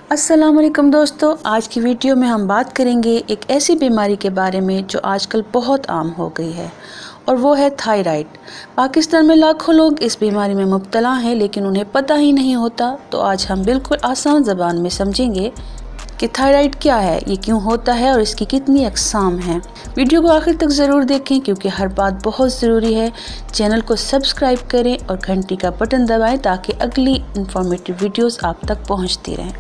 السلام علیکم دوستو، آج کی ویڈیو میں ہم بات کریں گے ایک ایسی بیماری کے بارے میں جو آج کل بہت عام ہو گئی ہے، اور وہ ہے تھائرائیڈ۔ پاکستان میں لاکھوں لوگ اس بیماری میں مبتلا ہیں لیکن انہیں پتہ ہی نہیں ہوتا۔ تو آج ہم بالکل آسان زبان میں سمجھیں گے کہ تھائرائیڈ کیا ہے، یہ کیوں ہوتا ہے اور اس کی کتنی اقسام ہیں۔ ویڈیو کو آخر تک ضرور دیکھیں کیونکہ ہر بات بہت ضروری ہے۔ چینل کو سبسکرائب کریں اور گھنٹی کا بٹن دبائیں تاکہ اگلی انفارمیٹیو ویڈیوز آپ تک پہنچتی رہیں۔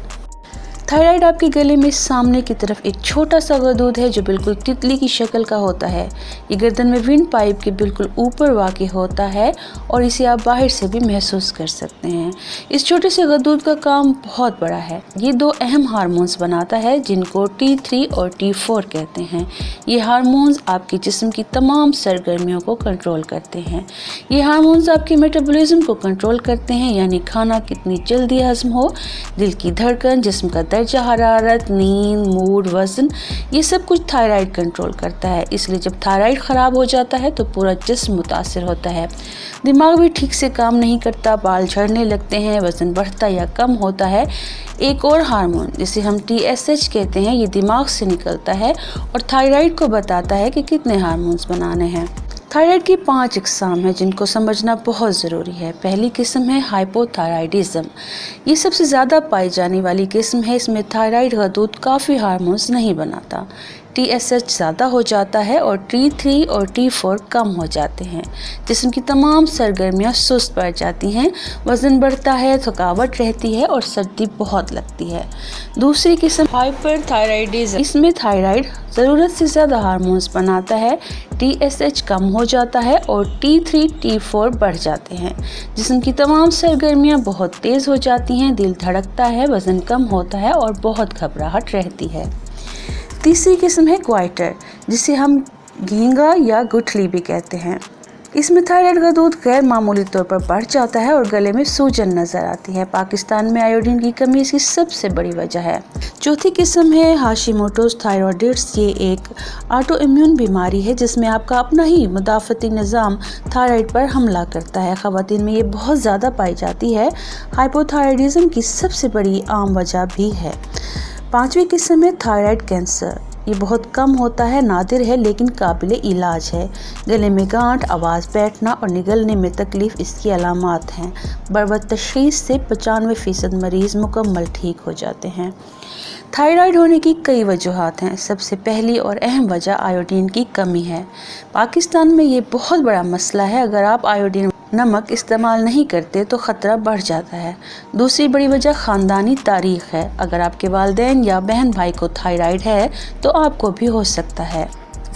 تھائرائیڈ آپ کے گلے میں سامنے کی طرف ایک چھوٹا سا غدود ہے جو بالکل تتلی کی شکل کا ہوتا ہے۔ یہ گردن میں ونڈ پائپ کے بالکل اوپر واقع ہوتا ہے اور اسے آپ باہر سے بھی محسوس کر سکتے ہیں۔ اس چھوٹے سے غدود کا کام بہت بڑا ہے۔ یہ دو اہم ہارمونز بناتا ہے جن کو T3 اور T4 کہتے ہیں۔ یہ ہارمونز آپ کے جسم کی تمام سرگرمیوں کو کنٹرول کرتے ہیں۔ یہ ہارمونز آپ کے میٹابولزم کو کنٹرول کرتے ہیں، یعنی کھانا کتنی جلدی ہضم ہو، درد کی دھڑکن، جسم کا درجہ حرارت، نیند، موڈ، وزن، یہ سب کچھ تھائرائیڈ کنٹرول کرتا ہے۔ اس لیے جب تھائرائیڈ خراب ہو جاتا ہے تو پورا جسم متاثر ہوتا ہے۔ دماغ بھی ٹھیک سے کام نہیں کرتا، بال جھڑنے لگتے ہیں، وزن بڑھتا یا کم ہوتا ہے۔ ایک اور ہارمون جسے ہم TSH کہتے ہیں، یہ دماغ سے نکلتا ہے اور تھائرائیڈ کو بتاتا ہے کہ کتنے ہارمونز بنانے ہیں۔ تھائرائیڈ کی 5 اقسام ہیں جن کو سمجھنا بہت ضروری ہے۔ پہلی قسم ہے ہائپو تھائرائیڈزم۔ یہ سب سے زیادہ پائی جانے والی قسم ہے۔ اس میں تھائرائیڈ غدود کافی ہارمونز نہیں بناتا۔ TSH زیادہ ہو جاتا ہے اور T3 اور T4 کم ہو جاتے ہیں۔ جسم کی تمام سرگرمیاں سست پڑ جاتی ہیں، وزن بڑھتا ہے، تھکاوٹ رہتی ہے اور سردی بہت لگتی ہے۔ دوسری قسم ہائپر تھائرائیڈزم، اس میں تھائرائیڈ ضرورت سے زیادہ ہارمونز بناتا ہے، TSH کم ہو جاتا ہے اور T3 T4 بڑھ جاتے ہیں۔ جسم کی تمام سرگرمیاں بہت تیز ہو جاتی ہیں، دل دھڑکتا ہے، وزن کم ہوتا ہے اور بہت گھبراہٹ رہتی ہے۔ تیسری قسم ہے کوائٹر، جسے ہم گھینگا یا گٹھلی بھی کہتے ہیں۔ اس میں تھائرائیڈ غدود غیر معمولی طور پر بڑھ جاتا ہے اور گلے میں سوجن نظر آتی ہے۔ پاکستان میں آیوڈین کی کمی اس کی سب سے بڑی وجہ ہے۔ چوتھی قسم ہے ہاشیموٹوز تھائرائیڈائٹس۔ یہ ایک آٹو امیون بیماری ہے جس میں آپ کا اپنا ہی مدافعتی نظام تھائرائیڈ پر حملہ کرتا ہے۔ خواتین میں یہ بہت زیادہ پائی جاتی ہے۔ ہائپوتھائرائڈزم کی سب سے بڑی عام وجہ بھی ہے۔ پانچویں قسم ہے تھائرائیڈ کینسر۔ یہ بہت کم ہوتا ہے، نادر ہے لیکن قابل علاج ہے۔ گلے میں گانٹھ، آواز بیٹھنا اور نگلنے میں تکلیف اس کی علامات ہیں۔ بروقت تشخیص سے 95% مریض مکمل ٹھیک ہو جاتے ہیں۔ تھائرائیڈ ہونے کی کئی وجوہات ہیں۔ سب سے پہلی اور اہم وجہ آیوڈین کی کمی ہے۔ پاکستان میں یہ بہت بڑا مسئلہ ہے۔ اگر آپ آیوڈین نمک استعمال نہیں کرتے تو خطرہ بڑھ جاتا ہے۔ دوسری بڑی وجہ خاندانی تاریخ ہے۔ اگر آپ کے والدین یا بہن بھائی کو تھائرائیڈ ہے تو آپ کو بھی ہو سکتا ہے۔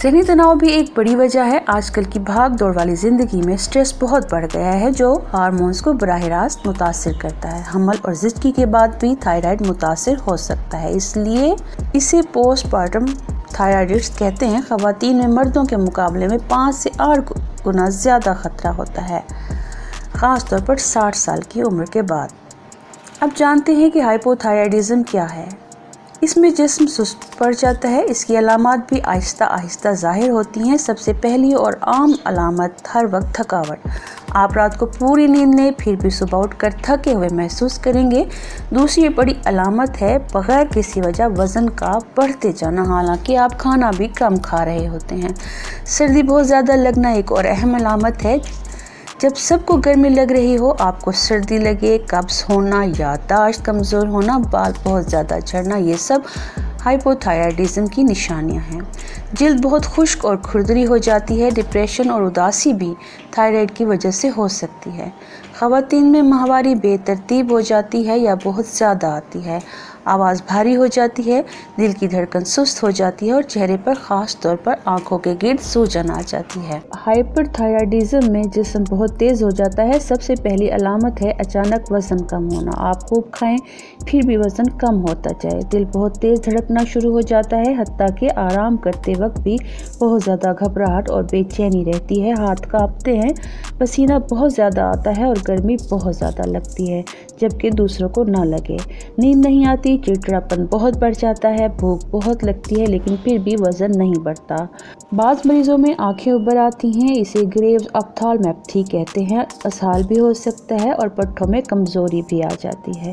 ذہنی تناؤ بھی ایک بڑی وجہ ہے۔ آج کل کی بھاگ دوڑ والی زندگی میں سٹریس بہت بڑھ گیا ہے جو ہارمونز کو براہ راست متاثر کرتا ہے۔ حمل اور زچگی کے بعد بھی تھائرائیڈ متاثر ہو سکتا ہے، اس لیے اسے پوسٹ پارٹم تھائرائیڈائٹس کہتے ہیں۔ خواتین میں مردوں کے مقابلے میں 5 سے 8 گنا زیادہ خطرہ ہوتا ہے، خاص طور پر 60 سال کی عمر کے بعد۔ اب جانتے ہیں کہ ہائپوتھائرائڈزم کیا ہے۔ اس میں جسم سست پڑ جاتا ہے۔ اس کی علامات بھی آہستہ آہستہ ظاہر ہوتی ہیں۔ سب سے پہلی اور عام علامت ہر وقت تھکاوٹ۔ آپ رات کو پوری نیند لیں پھر بھی صبح اٹھ کر تھکے ہوئے محسوس کریں گے۔ دوسری بڑی علامت ہے بغیر کسی وجہ وزن کا بڑھتے جانا، حالانکہ آپ کھانا بھی کم کھا رہے ہوتے ہیں۔ سردی بہت زیادہ لگنا ایک اور اہم علامت ہے۔ جب سب کو گرمی لگ رہی ہو، آپ کو سردی لگے، قبض ہونا، یادداشت کمزور ہونا، بال بہت زیادہ جھڑنا، یہ سب ہائپوتھائرائڈزم کی نشانیاں ہیں۔ جلد بہت خشک اور کھردری ہو جاتی ہے۔ ڈپریشن اور اداسی بھی تھائرائیڈ کی وجہ سے ہو سکتی ہے۔ خواتین میں ماہواری بے ترتیب ہو جاتی ہے یا بہت زیادہ آتی ہے۔ آواز بھاری ہو جاتی ہے، دل کی دھڑکن سست ہو جاتی ہے اور چہرے پر خاص طور پر آنکھوں کے گرد سوجن آ جاتی ہے۔ ہائپر تھائرائڈزم میں جسم بہت تیز ہو جاتا ہے۔ سب سے پہلی علامت ہے اچانک وزن کم ہونا۔ آپ خوب کھائیں پھر بھی وزن کم ہوتا جائے۔ دل بہت تیز دھڑکنا شروع ہو جاتا ہے، حتیٰ کہ آرام کرتے وقت بھی بہت زیادہ گھبراہٹ اور بے چینی رہتی ہے۔ ہاتھ کانپتے ہیں، پسینہ بہت زیادہ آتا ہے اور گرمی بہت زیادہ لگتی ہے جبکہ دوسروں کو نہ لگے۔ نیند نہیں آتی، چڑچڑاپن بہت بڑھ جاتا ہے، بھوک بہت لگتی ہے لیکن پھر بھی وزن نہیں بڑھتا۔ بعض مریضوں میں آنکھیں ابھر آتی ہیں، اسے گریوز آپتھالمیپتھی کہتے ہیں۔ اسہال بھی ہو سکتا ہے اور پٹھوں میں کمزوری بھی آ جاتی ہے۔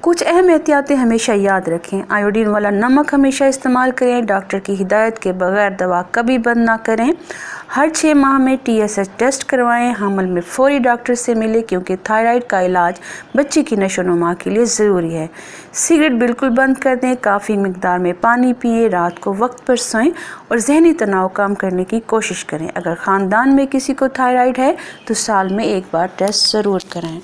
کچھ اہم احتیاطیں ہمیشہ یاد رکھیں۔ آیوڈین والا نمک ہمیشہ استعمال کریں۔ ڈاکٹر کی ہدایت کے بغیر دوا کبھی بند نہ کریں۔ ہر 6 ماہ میں TSH ٹیسٹ کروائیں۔ حمل میں فوری ڈاکٹر سے ملیں کیونکہ تھائرائیڈ کا علاج بچے کی نشو و نما کے لیے ضروری ہے۔ سگریٹ بالکل بند کر دیں۔ کافی مقدار میں پانی پئیں۔ رات کو وقت پر سوئیں اور ذہنی تناؤ کم کرنے کی کوشش کریں۔ اگر خاندان میں کسی کو تھائرائیڈ ہے تو سال میں ایک بار ٹیسٹ ضرور کریں۔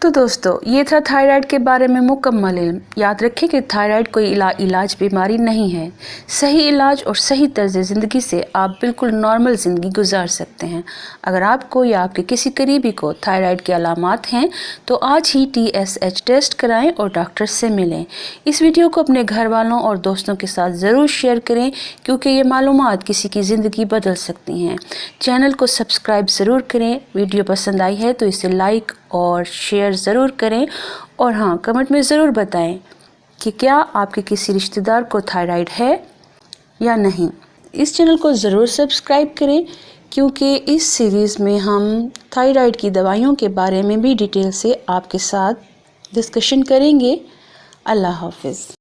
تو دوستو، یہ تھا تھائرائیڈ کے بارے میں مکمل علم۔ یاد رکھیں کہ تھائرائیڈ کوئی علاج بیماری نہیں ہے۔ صحیح علاج اور صحیح طرز زندگی سے آپ بالکل نارمل زندگی گزار سکتے ہیں۔ اگر آپ کو یا آپ کے کسی قریبی کو تھائرائیڈ کے علامات ہیں تو آج ہی TSH ٹیسٹ کرائیں اور ڈاکٹر سے ملیں۔ اس ویڈیو کو اپنے گھر والوں اور دوستوں کے ساتھ ضرور شیئر کریں کیونکہ یہ معلومات کسی کی زندگی بدل سکتی ہیں۔ چینل کو سبسکرائب ضرور کریں۔ ویڈیو پسند آئی ہے تو اسے لائک اور شیئر ضرور کریں، اور ہاں، کمنٹ میں ضرور بتائیں کہ کیا آپ کے کسی رشتہ دار کو تھائرائیڈ ہے یا نہیں۔ اس چینل کو ضرور سبسکرائب کریں کیونکہ اس سیریز میں ہم تھائرائیڈ کی دوائیوں کے بارے میں بھی ڈیٹیل سے آپ کے ساتھ ڈسکشن کریں گے۔ اللہ حافظ۔